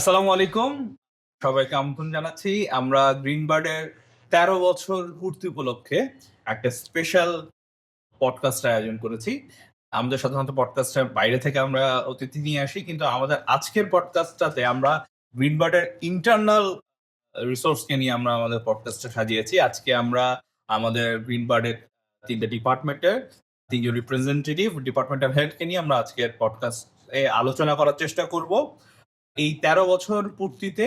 আসসালামু আলাইকুম। সবাইকে আমন্ত্রণ জানাচ্ছি। আমরা গ্রিনবার্ডের ১৩ বছর পূর্তি উপলক্ষে একটা স্পেশাল পডকাস্ট আয়োজন করেছি। আমাদের সাধারণত পডকাস্টের বাইরে থেকে আমরা অতিথি নিয়ে আসি। কিন্তু আমাদের আজকের পডকাস্টটাতে আমরা গ্রিনবার্ডের ইন্টারনাল রিসোর্সকে নিয়ে আমরা আমাদের পডকাস্টটা সাজিয়েছি। আজকে আমরা আমাদের গ্রিনবার্ডের ৩ টে ডিপার্টমেন্টের ৩ জন রিপ্রেজেন্টেটিভ ডিপার্টমেন্টাল হেডকে নিয়ে আমরা আজকের পডকাস্টে আলোচনা করার চেষ্টা করব। এই ১৩ বছর পূর্তিতে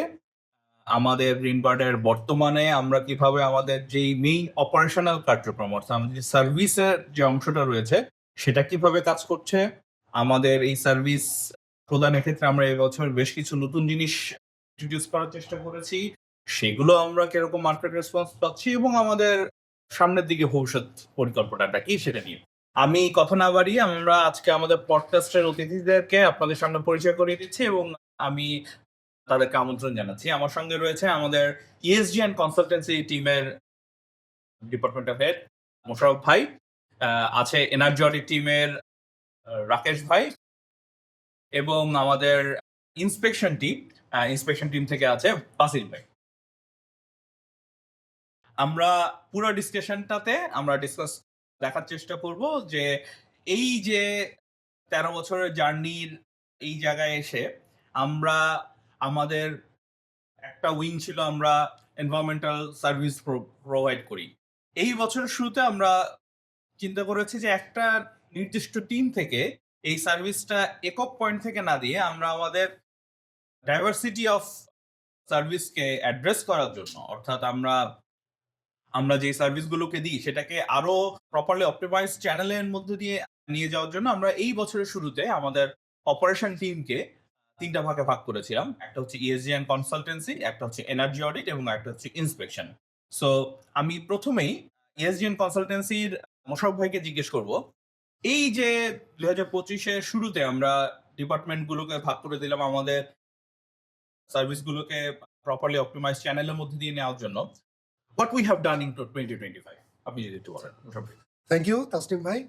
আমাদের গ্রিনবার্ডের বর্তমানে আমরা কিভাবে আমাদের যেই মেইন অপারেশনাল কার্যক্রম অর্থাৎ আমাদের যে সার্ভিসের যে অংশটা রয়েছে সেটা কিভাবে কাজ করছে, আমাদের এই সার্ভিস প্রদানের ক্ষেত্রে আমরা এবছর বেশ কিছু নতুন জিনিস ইন্ট্রোডিউস করার চেষ্টা করেছি। সেগুলো আমরা কিরকম মার্কেট রেসপন্স পাচ্ছি এবং আমাদের সামনের দিকে ভবিষ্যৎ পরিকল্পনাটা কি সেটা নিয়ে। আমি কথা না বাড়িয়ে আমরা আজকে আমাদের পডকাস্টের অতিথিদেরকে আপনাদের সামনে পরিচয় করিয়ে দিচ্ছি এবং আমি তাদেরকে আমন্ত্রণ জানাচ্ছি। আমার সঙ্গে রয়েছে আমাদের ESG অ্যান্ড কনসালটেন্সি টিমের ডিপার্টমেন্টাল হেড মোশাররফ ভাই, আছে এনার্জি অডিট টিমের রাকেশ ভাই এবং আমাদের ইন্সপেকশন টিম থেকে আছে বাসিল ভাই। আমরা পুরো ডিসকাশনটাতে আমরা দেখার চেষ্টা করব যে এই যে ১৩ বছরের জার্নির এই জায়গায় এসে আমরা আমাদের একটা উইং ছিল আমরা এনভায়রনমেন্টাল সার্ভিস প্রোভাইড করি। এই বছরের শুরুতে আমরা চিন্তা করেছি যে একটা নির্দিষ্ট টিম থেকে এই সার্ভিসটা একক পয়েন্ট থেকে না দিয়ে আমরা আমাদের ডাইভার্সিটি অফ সার্ভিসকে অ্যাড্রেস করার জন্য অর্থাৎ আমরা যে সার্ভিসগুলোকে দিই সেটাকে আরো প্রপারলি অপটিমাইজ চ্যানেলের মধ্যে দিয়ে নিয়ে যাওয়ার জন্য আমরা এই বছরের শুরুতে আমাদের অপারেশন টিমকে ৩টা ভাগে ভাগ করেছিলাম। একটা হচ্ছে ESG অ্যান্ড কনসালটেন্সি, একটা হচ্ছে এনার্জি অডিট এবং একটা হচ্ছে ইন্সপেকশন। সো আমি প্রথমেই ESG অ্যান্ড কনসালটেন্সির মোশাররফ ভাইকে জিজ্ঞেস করব, এই যে ২০২৫ এর শুরুতে আমরা ডিপার্টমেন্টগুলোকে ভাগ করে দিলাম আমাদের সার্ভিসগুলোকে প্রপারলি অপটিমাইজ চ্যানেলের মধ্যে দিয়ে নেওয়ার জন্য, what we have done in 2025 আপনি যদি একটু বলেন। থ্যাংক ইউ তাসনিম ভাই।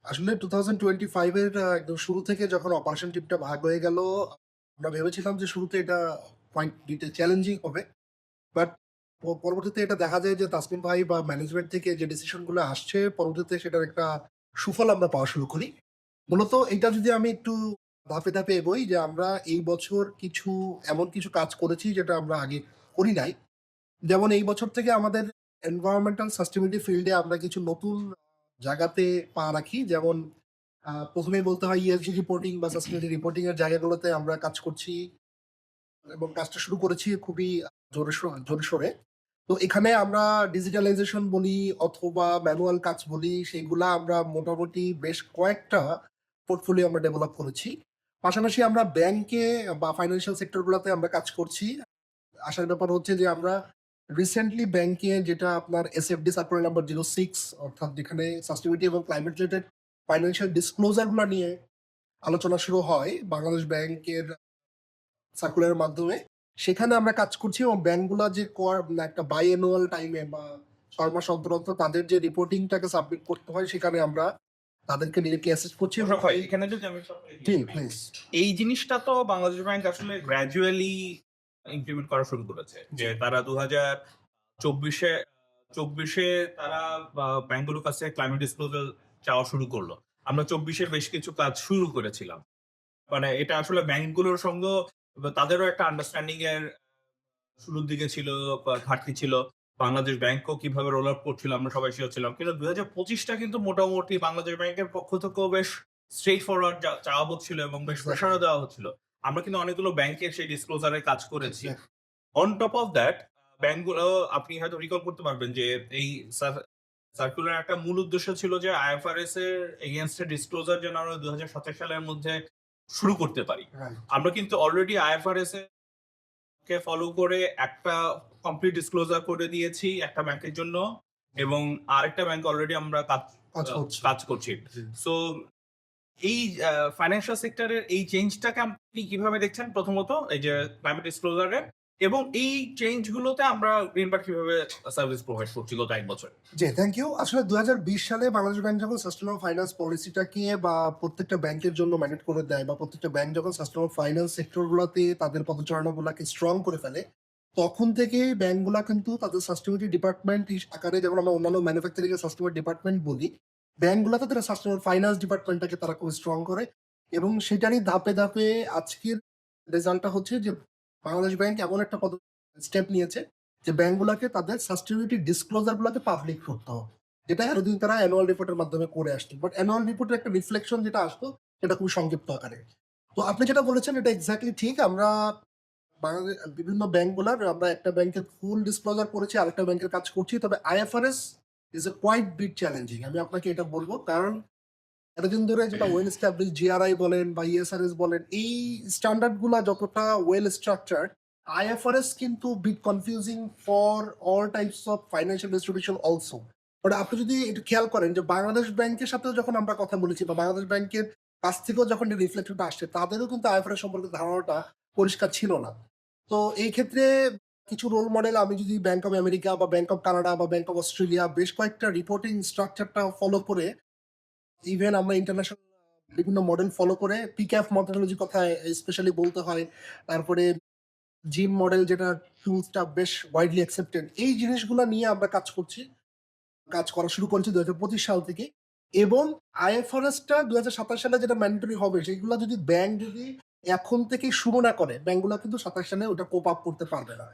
আসলে 2025 এর একদম শুরু থেকে যখন অপারেশন টিমটা ভাগ হয়ে গেল, আমরা ভেবেছিলাম যে শুরুতে এটা পয়েন্ট দিতে চ্যালেঞ্জিং হবে, বাট পরবর্তীতে এটা দেখা যায় যে তাসনিম ভাই বা ম্যানেজমেন্ট থেকে যে ডিসিশনগুলো আসছে পরবর্তীতে সেটার একটা সুফল আমরা পাওয়া শুরু করি। মূলত এটা যদি আমি একটু ধাপে ধাপে এগোই, যে আমরা এই বছর এমন কিছু কাজ করেছি যেটা আমরা আগে করি নাই। যেমন এই বছর থেকে আমাদের এনভায়রনমেন্টাল সাস্টেনেবিলিটি ফিল্ডে আমরা কিছু নতুন জায়গাতে পা রাখি। যেমন প্রথমেই বলতে হয় ESG রিপোর্টিং বা সাস্টেনেবিলিটি রিপোর্টিং এর জায়গাগুলোতে আমরা কাজ করছি এবং কাজটা শুরু করেছি খুবই জোরে সোরে। তো এখানে আমরা ডিজিটালাইজেশন বলি অথবা ম্যানুয়াল কাজ বলি, সেগুলা আমরা মোটামুটি বেশ কয়েকটা পোর্টফোলিও আমরা ডেভেলপ করেছি। পাশাপাশি আমরা ব্যাংকে বা ফাইন্যান্সিয়াল সেক্টরগুলোতে আমরা কাজ করছি। আসার ব্যাপার হচ্ছে যে আমরা রিসেন্টলি ব্যাংকে যেটা আপনার SFD সার্কুলার নাম্বার 06, অর্থাৎ যেখানে সাস্টেনেবিলিটি এবং ক্লাইমেট রিলেটেড ফাইন্যান্সিয়াল ডিসক্লোজারগুলো নিয়ে আলোচনা শুরু হয় বাংলাদেশ ব্যাংকের সার্কুলারের মাধ্যমে, সেখানে আমরা কাজ করছি এবং ব্যাংকগুলো যে একটা বাইএনুয়াল টাইমে বা ৬ মাস অন্তর অন্তর তাদের যে রিপোর্টিংটাকে সাবমিট করতে হয় সেখানে আমরা তাদেরকে ডিরেক্টলি অ্যাসেস করছি। এখানে যদি আমি প্লিজ, এই জিনিসটা তো বাংলাদেশ ব্যাংক আসলে গ্র্যাজুয়ালি ইমপ্লিমেন্ট করা শুরু করেছে, যে তারা ২০২৪-এ তারা ব্যাংকগুলোর কাছে ক্লাইমেট ডিসক্লোজার চাওয়া শুরু করলো। আমরা ২৪-এর বেশ কিছু কাজ শুরু করেছিলাম। মানে এটা আসলে ব্যাংকগুলোর সঙ্গে তাদেরও একটা আন্ডারস্ট্যান্ডিং এর শুরুর দিকে ছিল, ঘাটতি ছিল। বাংলাদেশ ব্যাংকও কিভাবে রোল আউট করছিল আমরা সবাই শিওর ছিলাম। কিন্তু ২০২৫টা কিন্তু মোটামুটি বাংলাদেশ ব্যাংকের পক্ষ থেকেও বেশ স্ট্রেইট ফরওয়ার্ড চাওয়া হচ্ছিল এবং বেশ প্রেশারও দেওয়া হচ্ছিল। আমরা কিন্তু অনেকগুলো ব্যাংকের সেই ডিসক্লোজারে কাজ করেছি। অন টপ অফ দ্যাট ব্যাংকগুলো আপনি হয়তো রিকল করতে পারবেন যে এই সার্কুলার একটা মূল উদ্দেশ্য ছিল যে IFRS এর এগেইনস্ট ডিসক্লোজার যেন আমরা ২০২৭ সালের মধ্যে শুরু করতে পারি। আমরা কিন্তু অলরেডি IFRS কে ফলো করে একটা কমপ্লিট ডিসক্লোজার করে দিয়েছি একটা ব্যাংকের জন্য এবং আরেকটা ব্যাংক অলরেডি আমরা কাজ করছি। সো এই ফাইন্যান্সিয়াল সেক্টরের এই চেঞ্জটাকে আপনি কিভাবে দেখছেন? প্রথমত এই যে ক্লাইমেট ডিসক্লোজারে এবং এই চেঞ্জ গুলোতে আমরা গ্রিনবার্ড কিভাবে সার্ভিস প্রোভাইড করছি গত 1 বছর। জি, থ্যাংক ইউ। আসলে ২০২০ সালে বাংলাদেশ ব্যাংক যখন সাস্টেইনেবল ফাইন্যান্স পলিসিটাকে বা প্রত্যেকটা ব্যাংকের জন্য ম্যান্ডেট করে দেয় বা প্রত্যেকটা ব্যাংক যখন সাস্টেইনেবল ফাইন্যান্স সেক্টরগুলোতে তাদের পদচারণাগুলোকে স্ট্রং করে ফেলে, তখন থেকেই ব্যাংকগুলা কিন্তু তাদের সাস্টেইনেবিলিটি ডিপার্টমেন্ট আকারে, যেমন আমরা অন্যান্য ম্যানুফ্যাকচারিং এর সাস্টেইনেবল ডিপার্টমেন্ট বলি, ব্যাংকগুলা তাদের সাস্টেইনেবল ফাইন্যান্স ডিপার্টমেন্টটাকে তারা খুব স্ট্রং করে এবং সেটারই ধাপে, ধাপে আজকের রেজাল্টটা হচ্ছে যে বাংলাদেশ ব্যাংক এমন একটা স্টেপ নিয়েছে যে ব্যাংকগুলাকে তাদের সাস্টেইনেবিলিটি ডিসক্লোজার গুলাকে পাবলিক করতে হবে। যেটা এতদিন তারা অ্যানুয়াল রিপোর্টের মাধ্যমে করে আসতো। বাট অ্যানুয়াল রিপোর্টের একটা রিফ্লেকশন যেটা আসতো সেটা খুবই সংক্ষিপ্ত আকারে। তো আপনি যেটা বলেছেন এটা এক্সাক্টলি ঠিক। আমরা বিভিন্ন ব্যাংকগুলার আমরা একটা ব্যাংকের ফুল ডিসক্লোজার করেছি, আরেকটা ব্যাংকের কাজ করছি। তবে IFRS is a quite bit challenging. আমি আপনাকে এটা বলব। কারণ এতদিন ধরে যেটা ওয়েল এস্টাবলিশ জিআরআই বলেন বা ইএসআরএস বলেন, এই স্ট্যান্ডার্ড গুলা যতটা ওয়েল স্ট্রাকচার্ড, আইএফআরএস কিন্তু bit confusing for all types of financial institution also. But আপনি যদি একটু খেয়াল করেন যে বাংলাদেশ ব্যাংকের সাথেও যখন আমরা কথা বলেছি বা বাংলাদেশ ব্যাংকের কাছ থেকেও যখন এই রিফ্লেকশনটা আসছে, তাদেরও কিন্তু আইএফআরএস সম্পর্কে ধারণাটা পরিষ্কার ছিল না। তো এই ক্ষেত্রে কিছু রোল মডেল, আমি যদি ব্যাংক অফ আমেরিকা বা ব্যাংক অফ কানাডা বা ব্যাংক অফ অস্ট্রেলিয়া বেশ কয়েকটা রিপোর্টিং স্ট্রাকচারটা ফলো করে, ইভেন আমরা ইন্টারন্যাশনাল বিভিন্ন মডেল ফলো করে পিক্যাফ মেথোডোলজির কথা স্পেশালি বলতে হয়। তারপরে জিম মডেল, যেটা টুলসটা বেশ ওয়াইডলি অ্যাকসেপ্টেড। এই জিনিসগুলা নিয়ে আমরা কাজ করা শুরু করেছি ২০২৫ সাল থেকে। এবং আইএফআরএসটা ২০২৭ সালে যেটা ম্যান্ডেটরি হবে, সেগুলা যদি ব্যাংক যদি এখন থেকেই শুরু না করে, ব্যাংকগুলা কিন্তু ২৭ সালে ওটা কোপ আপ করতে পারবে না।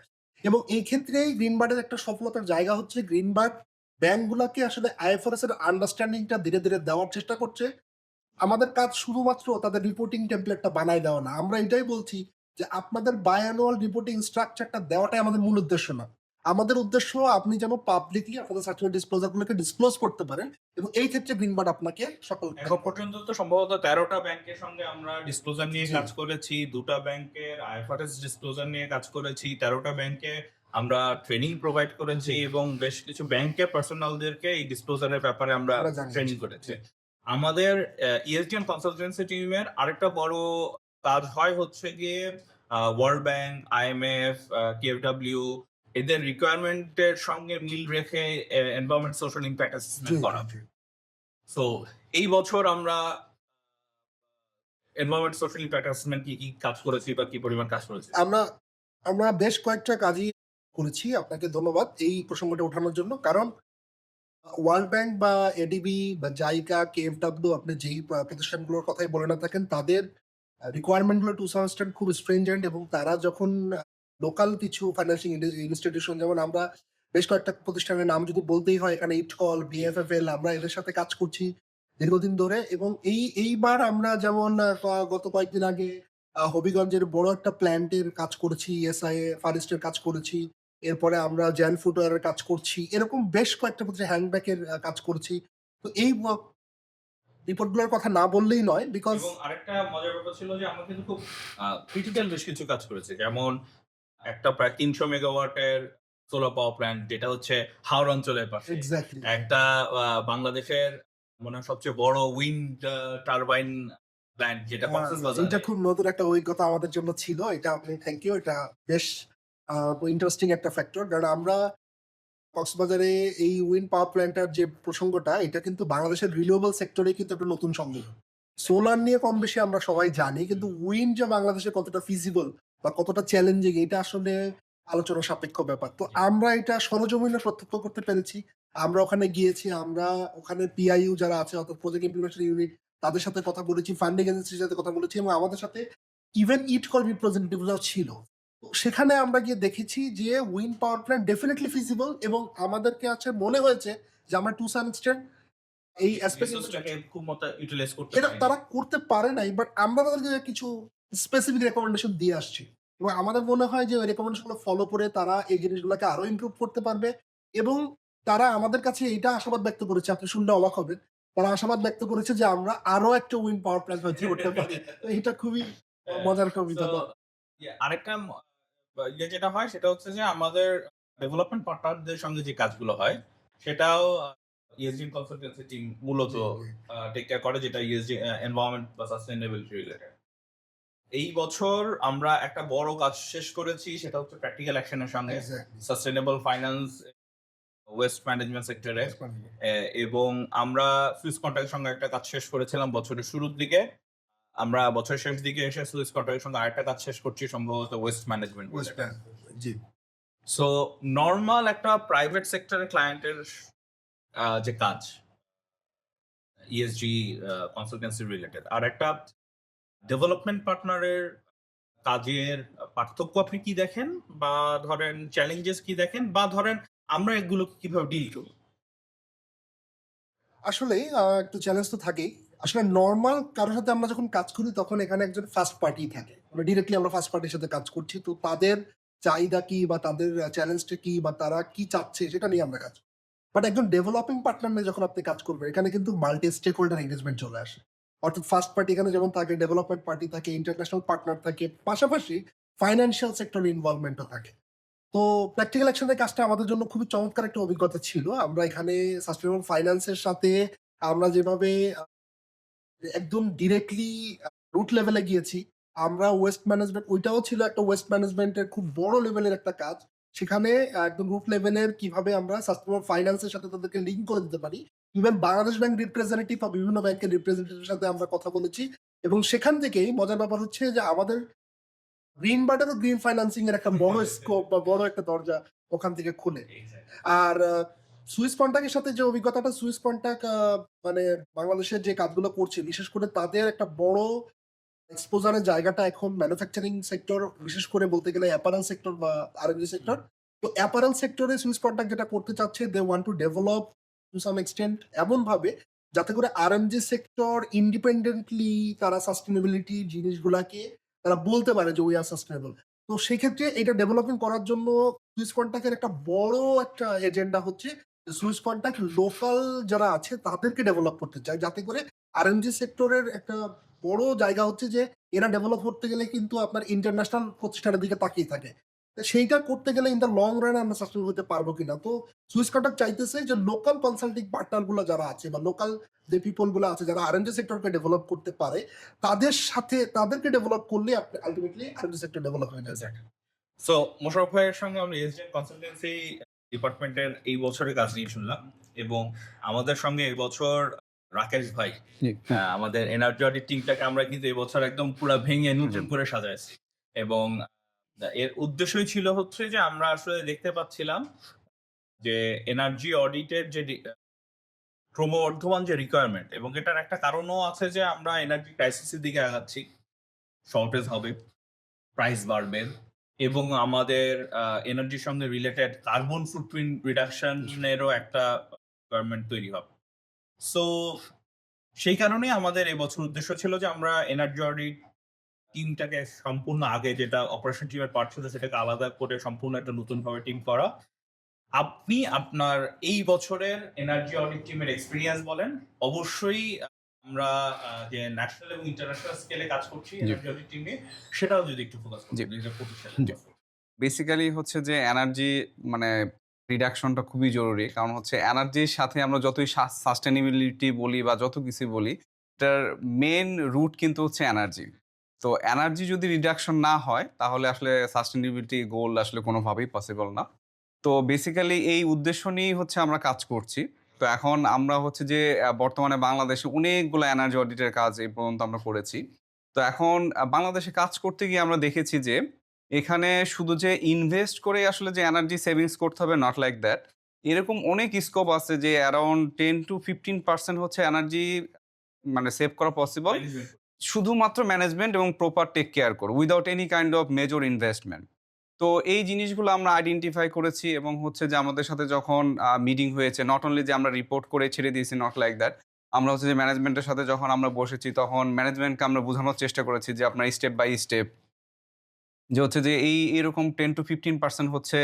এবং এই ক্ষেত্রেই গ্রিনবার্ডের একটা সফলতার জায়গা হচ্ছে গ্রিনবার্ড ব্যাংকগুলাকে আসলে আইএফআরএস এর আন্ডারস্ট্যান্ডিংটা ধীরে, ধীরে দেওয়ার চেষ্টা করছে। আমাদের কাজ শুধুমাত্র তাদের রিপোর্টিং টেমপ্লেটটা বানায় দেওয়া না। আমরা এটাই বলছি যে আপনাদের বায়ানুয়াল রিপোর্টিং স্ট্রাকচারটা দেওয়াটাই আমাদের মূল উদ্দেশ্য না। আমাদের উদ্দেশ্য আপনি যেন পাবলিকলি আপনাদের সার্টিফিকেট ডিসক্লোজার গুলোকে ডিসক্লোজ করতে পারেন এবং এই ক্ষেত্রে গ্রিনবার্ড আপনাকে সকল এখন পর্যন্ত তো সম্ভবত 13টা ব্যাংকের সঙ্গে আমরা ডিসক্লোজার নিয়ে জি। কাজ করেছি, 2টা ব্যাংকের আইএফআরএস ডিসক্লোজার নিয়ে কাজ করেছি, 13টা ব্যাংকে আমরা ট্রেনিং প্রোভাইড করেছি জি। এবং বেশ কিছু ব্যাংকের পার্সোনালদেরকে এই ডিসক্লোজারের ব্যাপারে আমরা আমরা জানি। ট্রেনিং করেছি। আমাদের ইএসডি এন্ড কনসালটেন্সি টিমের আরেকটা বড় কাজ হয় হচ্ছে গিয়ে ওয়ার্ল্ড ব্যাংক, আইএমএফ, কেএফডব্লিউ এদের রিকোয়ারমেন্টের সঙ্গে মিল রেখে এনভায়রনমেন্ট সোশ্যাল ইমপ্যাক্ট জি, অ্যাসেসমেন্ট করা। জি। সো এই বছর আমরা এনভায়রনমেন্ট সোশ্যাল ইমপ্যাক্ট অ্যাসেসমেন্ট কি কাজ করেছি বা কি পরিমাণ কাজ করেছি? আমরা আমরা বেশ কয়েকটা কাজই করেছি। আপনাকে ধন্যবাদ এই প্রসঙ্গটা ওঠানোর জন্য। কারণ ওয়ার্ল্ড ব্যাংক বা এডিবি বা জাইকা, কেএফডব্লিউ, আপনি যেই প্রতিষ্ঠানগুলোর কথাই বলে না থাকেন, তাদের রিকোয়ারমেন্ট গুলো টু সাম এক্সটেন্ট খুব স্ট্রিনজেন্ট এবং তারা যখন লোকাল কিছু ফাইন্যান্সিয়াল ইনস্টিটিউশন, যেমন আমরা বেশ কয়েকটা প্রতিষ্ঠানের নাম যদি বলতেই হয়, এখানে ইটকল, বিএফএফএল, আমরা এদের সাথে কাজ করছি দীর্ঘদিন ধরে। এবং এইবার আমরা যেমন গত কয়েকদিন আগে হবিগঞ্জের বড় একটা প্ল্যান্টের কাজ করেছি, এসআই ফরেস্টের কাজ করেছি। এরপরে আমরা জ্যান ফুটওয়্যারের কাজ করছি। এরকম বেশ কয়েকটা প্রতিষ্ঠান হ্যান্ডব্যাগের কাজ করছি। তো এই রিপোর্টগুলোর কথা না বললেই নয়, বিকজ এবং আরেকটা মজার ব্যাপার ছিল যে আমরা কিন্তু খুব ক্রিটিক্যাল বেশ কিছু কাজ করেছি। যেমন একটা প্রায় ৩০০ মেগাওয়াটের সোলার পাওয়ার প্ল্যান্ট যেটা হচ্ছে হাওড় অঞ্চলের পাশে। এক্সাক্টলি একটা বাংলাদেশের মনে হয় সবচেয়ে বড় উইন্ড টারবাইন প্ল্যান্ট যেটা এটা কক্সবাজারে। খুব নতুন একটা অভিজ্ঞতা আমাদের জন্য ছিল। এটা আপনি থ্যাংক ইউ। এটা বেশ ইন্টারেস্টিং একটা ফ্যাক্টর। কারণ আমরা কক্সবাজারে এই উইন্ড পাওয়ার প্ল্যান্টটার যে প্রসঙ্গটা, এটা কিন্তু বাংলাদেশের রিনিউয়েবল সেক্টরে কিন্তু একটা নতুন সংযোজন। সোলার নিয়ে কম বেশি আমরা সবাই জানি, কিন্তু উইন্ড যে বাংলাদেশে কতটা ফিজিবল বা কতটা চ্যালেঞ্জিং, এটা আসলে আলোচনা সাপেক্ষ ব্যাপার। তো আমরা এটা সরজমিনে প্রত্যক্ষ করতে পেরেছি। আমরা ওখানে গিয়েছি, আমরা ওখানে পিআইইউ যারা আছে, অর্থাৎ প্রজেক্ট ইমপ্লিমেন্টেশন ইউনিট, তাদের সাথে কথা বলেছি, ফান্ডিং এজেন্সির সাথে কথা বলেছি এবং আমাদের সাথে ইভেন ইটকল রিপ্রেজেন্টেটিভরাও ছিল। তো সেখানে আমরা গিয়ে দেখেছি যে wind power plant definitely feasible এবং আমাদেরকে মনে হয়েছে যে আমরা টু সাম এক্সটেন্ট এই রিসোর্সটাকে খুব মতো ইউটিলাইজ করতে এটা পারি। তারা করতে পারে নাই, বাট আমরা তাদেরকে কিছু স্পেসিফিক রেকমেন্ডেশন দিয়ে আসছি এবং আমাদের মনে হয় যে ওই রেকমেন্ডেশন গুলো ফলো করে তারা এই জিনিসগুলোকে আরো ইমপ্রুভ করতে পারবে। এবং তারা আমাদের কাছে এটা আশাবাদ ব্যক্ত করেছে, আপনি শুনলে অবাক হবেন, তারা আশাবাদ ব্যক্ত করেছে যে আমরা আরো একটা উইন্ড পাওয়ার প্ল্যান্ট হয়তো করতে পারি। তো এটা খুবই মজার একটা অভিজ্ঞতা। আরেকটা যেটা হয় সেটা হচ্ছে যে আমাদের ডেভেলপমেন্ট পার্টনারদের সঙ্গে যে কাজগুলো হয় সেটাও ইএসডি কনসালটেন্সি টিম মূলত টেক কেয়ার করে, যেটা ইএসডি এনভায়রনমেন্ট বা সাস্টেইনেবিলিটি রিলেটেড। এই বছর আমরা একটা বড় কাজ শেষ করেছি, সেটা হচ্ছে প্র্যাকটিক্যাল অ্যাকশনের সঙ্গে সাস্টেনেবল ফাইন্যান্স ওয়েস্ট ম্যানেজমেন্ট সেক্টরে, এবং আমরা সুইস কন্ট্রাক্টের সঙ্গে একটা কাজ শেষ করেছিলাম বছরের শুরুর দিকে। আমরা বছরের শেষ দিকে এসে সুইস কন্ট্রাক্টের সঙ্গে আরেকটা কাজ শেষ করছি, সম্ভবত ওয়েস্ট ম্যানেজমেন্ট। জি। সো নর্মাল একটা প্রাইভেট সেক্টরের ক্লায়েন্টের যে কাজ ইএসজি কনসালটেন্সি রিলেটেড, আর একটা ডেভেলপমেন্ট পার্টনারের কাজের পার্থক্য আপনি কি দেখেন, বা ধরেন চ্যালেঞ্জেস কি দেখেন, বা ধরেন আমরা এগুলো কিভাবে ডিল করব? আসলে একটু চ্যালেঞ্জ তো থাকেই। আসলে নরমাল কারোর সাথে আমরা যখন কাজ করি তখন এখানে একজন ফার্স্ট পার্টি থাকে। মানে ডিরেক্টলি আমরা ফার্স্ট পার্টির সাথে কাজ করছি। তো তাদের চাহিদা কি বা তাদের চ্যালেঞ্জটা কি বা তারা কি চাচ্ছে সেটা নিয়ে আমরা কাজ করি। বাট একজন ডেভেলপিং পার্টনার নিয়ে যখন আপনি কাজ করবেন এখানে কিন্তু মাল্টি স্টেক হোল্ডার এনগেজমেন্ট চলে আসে। অর্থাৎ ফার্স্ট পার্টি এখানে যেমন থাকে, ডেভেলপমেন্ট পার্টি থাকে, ইন্টারন্যাশনাল পার্টনার থাকে, পাশাপাশি ফাইন্যান্সিয়াল সেক্টর ইনভলভমেন্টও থাকে। তো প্র্যাকটিক্যাল অ্যাকশনের কাজটা আমাদের জন্য খুবই চমৎকার একটা অভিজ্ঞতা ছিল। আমরা এখানে সাস্টেনেবল ফাইন্যান্সের সাথে আমরা যেভাবে একদম ডিরেক্টলি রুট লেভেলে গিয়েছি। আমরা ওয়েস্ট ম্যানেজমেন্ট, ওইটাও ছিল একটা ওয়েস্ট ম্যানেজমেন্টের খুব বড় লেভেলের একটা কাজ। সেখানে একদম রুট লেভেলের কিভাবে আমরা সাস্টেনেবল ফাইন্যান্সের সাথে তাদেরকে লিঙ্ক করে দিতে পারি। ইভেন বাংলাদেশ ব্যাংক রিপ্রেজেন্টেটিভ বা বিভিন্ন ব্যাংকের রিপ্রেজেন্টেটিভের সাথে আমরা কথা বলেছি, এবং সেখান থেকেই মজার ব্যাপার হচ্ছে যে আমাদের গ্রিন বার্ডেরও গ্রিন ফাইন্যান্সিং এর একটা বড় স্কোপ বা বড় একটা দরজা ওখান থেকে খুলে। আর সুইস কন্টাক্টের সাথে যে অভিজ্ঞতাটা, সুইস কন্টাক্ট মানে বাংলাদেশের যে কাজগুলো করছে বিশেষ করে তাদের একটা বড় এক্সপোজারের জায়গাটা এখন ম্যানুফ্যাকচারিং সেক্টর, বিশেষ করে বলতে গেলে অ্যাপারেল সেক্টর বা আরএমজি সেক্টর। তো অ্যাপারেল সেক্টরে সুইস কন্টাক্ট যেটা করতে চাচ্ছে, they want to develop to some extent এমন ভাবে যাতে করে আরএমজি সেক্টর ইন্ডিপেন্ডেন্টলি তারা সাস্টেনেবিলিটি জিনিসগুলাকে তারা বলতে পারে যে উই আর সাস্টেনেবল। তো সেক্ষেত্রে এটা ডেভেলপমেন্ট করার জন্য সুইস কন্টাক্টের একটা বড় একটা এজেন্ডা হচ্ছে সুইস কন্টাক্ট লোকাল যারা আছে তাদেরকে ডেভেলপ করতে চায়, যাতে করে আরএমজি সেক্টরের একটা বড় জায়গা হচ্ছে যে এরা ডেভেলপ করতে গেলে কিন্তু আপনার ইন্টারন্যাশনাল প্রতিষ্ঠানের দিকে তাকিয়ে থাকে। তো সেইটা করতে গেলে ইন দ্য লং রানে আমরা সাস্টেনেবল হতে পারবো কিনা। তো সুইস কন্টাক্ট চাইতেছে যে লোকাল কনসাল্টিং পার্টনার গুলো যারা আছে বা লোকাল যে পিপল গুলো আছে যারা আরএনজি সেক্টরকে ডেভেলপ করতে পারে, তাদের সাথে তাদেরকে ডেভেলপ করলে আপনি আলটিমেটলি আরএনজি সেক্টর ডেভেলপ হয়ে যাবে। সো মোশাররফ ভাইয়ের সঙ্গে আমরা এসডিএন কনসালটেন্সি ডিপার্টমেন্টের এই বছরের কাজ নিয়ে শুনলাম, এবং আমাদের সঙ্গে এই বছর রাকেশ ভাই, আমাদের এনার্জি অডিট টিমটাকে আমরা কিন্তু এই বছর একদম পুরো ভেঙে নতুন করে সাজাইছি, এবং এর উদ্দেশ্যই ছিল হচ্ছে যে আমরা আসলে দেখতে পাচ্ছিলাম যে এনার্জি অডিটের যে ক্রমবর্ধমান যে রিকোয়ারমেন্ট, এবং এটার একটা কারণও আছে যে আমরা এনার্জি ক্রাইসিসের দিকে আগাচ্ছি, শর্টেজ হবে, প্রাইস বাড়বে, এবং আমাদের এনার্জির সঙ্গে রিলেটেড কার্বন ফুটপ্রিন্ট রিডাকশনেরও একটা রিকোয়ারমেন্ট তৈরি হবে। সো সেই কারণে আমাদের এবছর উদ্দেশ্য ছিল যে আমরা এনার্জি অডিট টিমটাকে সম্পূর্ণ, আগে যেটা অপারেশন টিমের পার্ট ছিল সেটাকে আলাদা করে সম্পূর্ণ একটা নতুনভাবে টিম করা। আপনি আপনার এই বছরের এনার্জি অডিট টিমের এক্সপিরিয়েন্স বলেন। অবশ্যই আমরা যে ন্যাশনাল এবং ইন্টারন্যাশনাল স্কেলে কাজ করছি এনার্জি অডিট টিমে, সেটাও যদি একটু ফোকাস করি 2025 সালে। বেসিক্যালি হচ্ছে যে এনার্জি মানে রিডাকশনটা খুবই জরুরি, কারণ হচ্ছে এনার্জির সাথে আমরা যতই সাস্টেনেবিলিটি বলি বা যত কিছু বলি, এটার মেন রুট কিন্তু হচ্ছে এনার্জি। তো এনার্জি যদি রিডাকশন না হয় তাহলে আসলে সাস্টেনেবিলিটি গোল আসলে কোনোভাবেই পসিবল না। তো বেসিক্যালি এই উদ্দেশ্য নিয়েই হচ্ছে আমরা কাজ করছি। তো এখন আমরা হচ্ছে যে বর্তমানে বাংলাদেশে অনেকগুলো এনার্জি অডিটের কাজ এই পর্যন্ত আমরা করেছি। তো এখন বাংলাদেশে কাজ করতে গিয়ে আমরা দেখেছি যে এখানে শুধু যে ইনভেস্ট করে আসলে যে এনার্জি সেভিংস করতে হবে, নট লাইক দ্যাট। এরকম অনেক স্কোপ আছে যে অ্যারাউন্ড 10-15% হচ্ছে এনার্জি মানে সেভ করা পসিবল শুধুমাত্র ম্যানেজমেন্ট এবং প্রপার টেক কেয়ার করে, without any kind of major investment. তো এই জিনিসগুলো আমরা আইডেন্টিফাই করেছি, এবং হচ্ছে যে আমাদের সাথে যখন মিটিং হয়েছে, নট অনলি যে আমরা রিপোর্ট করে ছেড়ে দিয়েছি, নট লাইক দ্যাট। আমরা হচ্ছে যে ম্যানেজমেন্টের সাথে যখন আমরা বসেছি তখন ম্যানেজমেন্টকে আমরা বোঝানোর চেষ্টা করেছি যে আপনার স্টেপ বাই স্টেপ যে হচ্ছে যে এরকম 10-15% হচ্ছে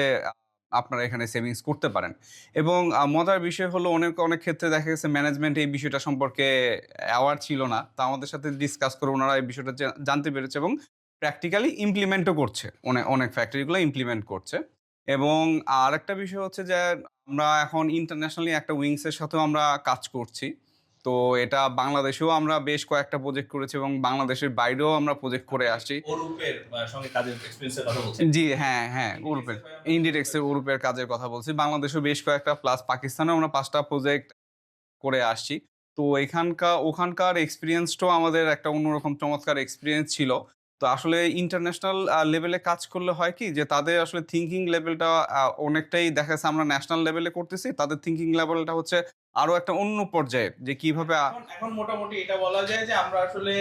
আপনারা এখানে সেভিংস করতে পারেন। এবং মজার বিষয় হলো অনেক ক্ষেত্রে দেখা গেছে ম্যানেজমেন্ট এই বিষয়টা সম্পর্কে অ্যাওয়ার ছিল না। তো আমাদের সাথে ডিসকাস করে ওনারা এই বিষয়টা জানতে পেরেছে এবং প্র্যাকটিক্যালি ইমপ্লিমেন্টও করছে, অনেক ফ্যাক্টরিগুলো ইমপ্লিমেন্ট করছে। এবং আরেকটা বিষয় হচ্ছে যে আমরা এখন ইন্টারন্যাশনালি একটা উইংসের সাথেও আমরা কাজ করছি। তো এটা বাংলাদেশেও আমরা বেশ কয়েকটা প্রজেক্ট করেছি এবং বাংলাদেশের বাইরেও আমরা প্রজেক্ট করে আসছি। ওরূপের সঙ্গে কাজের এক্সপেরিয়েন্সের কথা বলছেন। জি, হ্যাঁ, হ্যাঁ, ওরূপের ইন্ডিটেক্সের ওরূপের কাজের কথা বলছি। বাংলাদেশেও বেশ কয়েকটা প্লাস পাকিস্তানেও আমরা ৫ টা প্রজেক্ট করে আসছি। তো ওখানকার এক্সপেরিয়েন্সটাও আমাদের একটা অন্যরকম চমৎকার এক্সপেরিয়েন্স ছিল। তো আসলে ইন্টারন্যাশনাল লেভেলে কাজ করলে হয় কি যে তাদের আসলে থিংকিং লেভেলটা অনেকটাই দেখা যাচ্ছে আমরা ন্যাশনাল লেভেলে করতেছি। তাদের থিংকিং লেভেলটা হচ্ছে আরো একটা অন্য পর্যায়ের যে কিভাবে এখন মোটামুটি এটা বলা যায় যে আমরা আসলে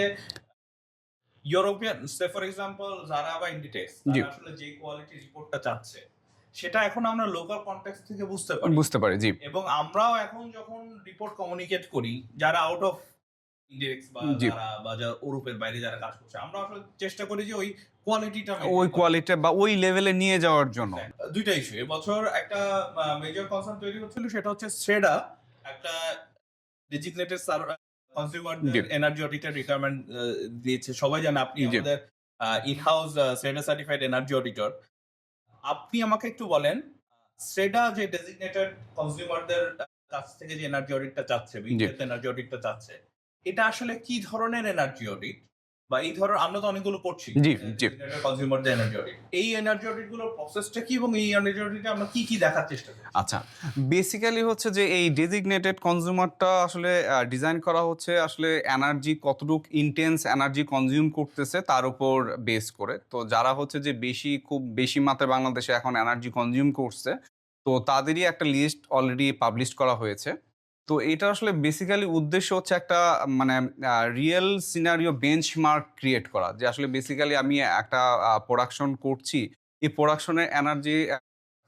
ইউরোপিয়ান সে ফর এক্সাম্পল যারা বা ইন্ডিটেক্স জি। তারা আসলে যে কোয়ালিটি রিপোর্টটা চাচ্ছে সেটা এখন আমরা লোকাল কনটেক্সট থেকে বুঝতে পারি। বুঝতে পারি, জি। এবং আমরাও এখন যখন রিপোর্ট কমিউনিকেট করি যারা আউট অফ ইন্ডিটেক্স বা জি। যারা ওরূপের বাইরে যারা কাজ করছে আমরা আসলে চেষ্টা করি যে ওই কোয়ালিটিটা ওই কোয়ালিটি বা ওই লেভেলে নিয়ে যাওয়ার জন্য। দুইটা ইস্যু এবছর একটা মেজর কনসার্ন তৈরি হচ্ছিল সেটা হচ্ছে সেডা একটা ডেজিগনেটেড কনজিউমারদের এনার্জি অডিটের রিকোয়ারমেন্ট দিয়েছে। সবাই জানে আপনি জি। আমাদের ইন-হাউস সেডা সার্টিফাইড এনার্জি অডিটর। আপনি আমাকে একটু বলেন সেডা যে ডেজিগনেটেড কনজিউমারদের কাছ থেকে যে এনার্জি অডিটটা চাচ্ছে, এনার্জি অডিটটা চাচ্ছে, এটা আসলে কি ধরনের এনার্জি অডিট? বা এই ধরনের আমরা তো অনেকগুলো করছি। জি, জি। কনজিউমারদের এনার্জি অডিট। এই এনার্জি অডিট গুলোর প্রসেসটা কি এবং এই এনার্জি অডিটে আমরা কি কি দেখার চেষ্টা করি? আচ্ছা, বেসিক্যালি হচ্ছে যে এই ডেজিগনেটেড কনজিউমারটা আসলে ডিজাইন করা হচ্ছে আসলে এনার্জি কতটুক ইনটেন্স এনার্জি কনজিউম করতেছে তার উপর বেস করে। তো যারা হচ্ছে যে খুব বেশি মাত্রায় বাংলাদেশে এখন এনার্জি কনজিউম করছে, তো তাদেরই একটা লিস্ট অলরেডি পাবলিশ করা হয়েছে। তো এটা আসলে বেসিক্যালি উদ্দেশ্য হচ্ছে একটা মানে রিয়েল সিনারিও বেঞ্চমার্ক ক্রিয়েট করা। যে আসলে বেসিক্যালি আমি একটা প্রোডাকশন করছি। এই প্রোডাকশনের এনার্জি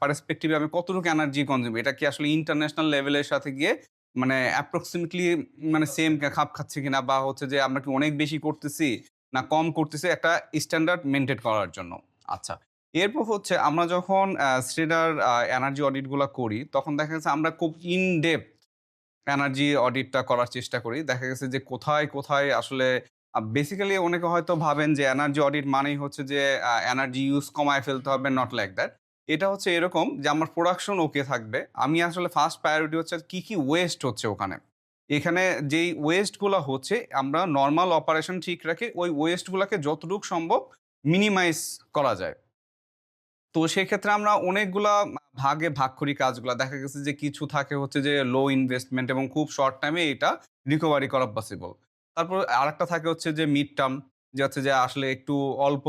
পার্সপেক্টিভে আমি কতটুকু এনার্জি কনজিউম এটা কি আসলে ইন্টারন্যাশনাল লেভেলের সাথে গিয়ে মানে অ্যাপ্রক্সিমেটলি মানে সেম খাপ খাচ্ছে কিনা বা হচ্ছে যে আমরা কি অনেক বেশি করতেছি না কম করতেছি একটা স্ট্যান্ডার্ড মেনটেন করার জন্য। আচ্ছা, এরপর হচ্ছে আমরা যখন শ্রেডার এনার্জি অডিটগুলা করি তখন দেখা যাচ্ছে আমরা খুব ইন ডেপথ এনার্জি অডিটটা করার চেষ্টা করি। দেখা গেছে যে কোথায় আসলে বেসিক্যালি অনেকে হয়তো ভাবেন যে এনার্জি অডিট মানেই হচ্ছে যে এনার্জি ইউজ কমায় ফেলতে হবে, নট লাইক দ্যাট। এটা হচ্ছে এরকম যে আমার প্রোডাকশন ওকে থাকবে। আমি আসলে ফার্স্ট প্রায়োরিটি হচ্ছে কি ওয়েস্ট হচ্ছে ওখানে। এখানে যেই ওয়েস্ট গুলা হচ্ছে আমরা নরমাল অপারেশন ঠিক রাখি ওই ওয়েস্ট গুলাকে যতটুকু সম্ভব মিনিমাইজ করা যায়। তো সেক্ষেত্রে আমরা অনেকগুলা ভাগে ভাগ করি কাজগুলা। দেখা গেছে যে কিছু থাকে হচ্ছে যে লো ইনভেস্টমেন্ট এবং খুব শর্ট টাইমে এটা রিকভারি করা পসিবল। তারপর আরেকটা থাকে হচ্ছে যে মিড টার্ম যে হচ্ছে যে আসলে একটু অল্প